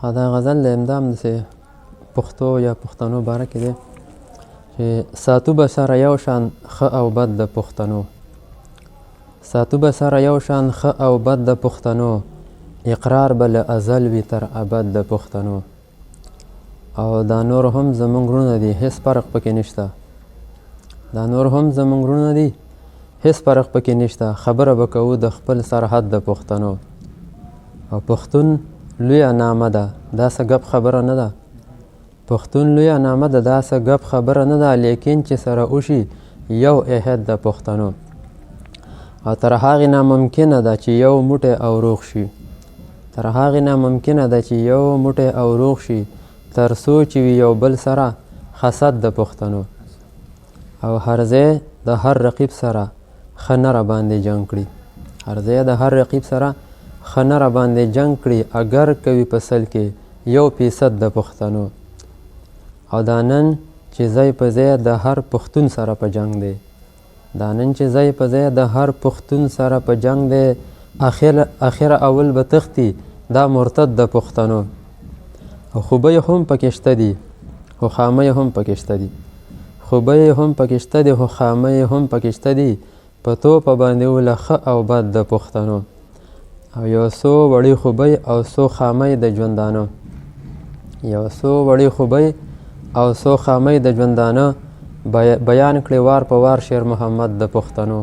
دا غزل د امدام داسې پښتو یا پښتنو باره کې دی چې ساتو به سره یو شان ښه او بد د پښتنو، ساتو به سره یو شان ښه او بد د پښتنو، اقرار به له ازل وي تر ابد د پښتنو. او دا نور هم زموږ وروڼه دي، هېڅ فرق پکې نشته. دا نور هم زموږ وروڼه دي، هېڅ فرق پکې نشته. خبره به کوو د خپل سرحد د پښتنو. او پښتون لویه نامه ده، دا څه ګپ خبره نه ده. پښتون لویه نامه ده، دا څه ګپ خبره نه ده. لیکن چې سره وشي یو احد د پښتنو، او تر هغې ناممکنه ده چې یو موټی او روغ شي. تر هغې ناممکنه ده چې یو موټی او روغ شي، تر څو چې وي یو بل سره حسد د پښتنو. او هر ځای د هر رقیب سره ښه نه راباندې جنګ کړي، هر ځای د هر رقیب سره ښه نه راباندې جنګ کړي. اگر کوي په سل کې 1% د پښتنو. او دا نن چې ځای په ځای د هر پښتون سره په جنګ دی، دا نن چې ځای په ځای د هر پښتون سره په جنګ دی. اخر اول به تختی دا مرتد د پښتنو. او خوبۍ هم پکې شته دي، خو خامۍ هم پکې شته دي. خوبۍ هم پکې شته دي، خو خامۍ هم پکې شته دي. په توپه باندې وله ښه او بد د پښتنو. او یو څو وړې خوبۍ او څو خامۍ د ژوندانه، یو څو وړې خوبۍ او څو خامۍ د ژوندانه، بیان کړې وار په وار شیر محمد د پښتنو.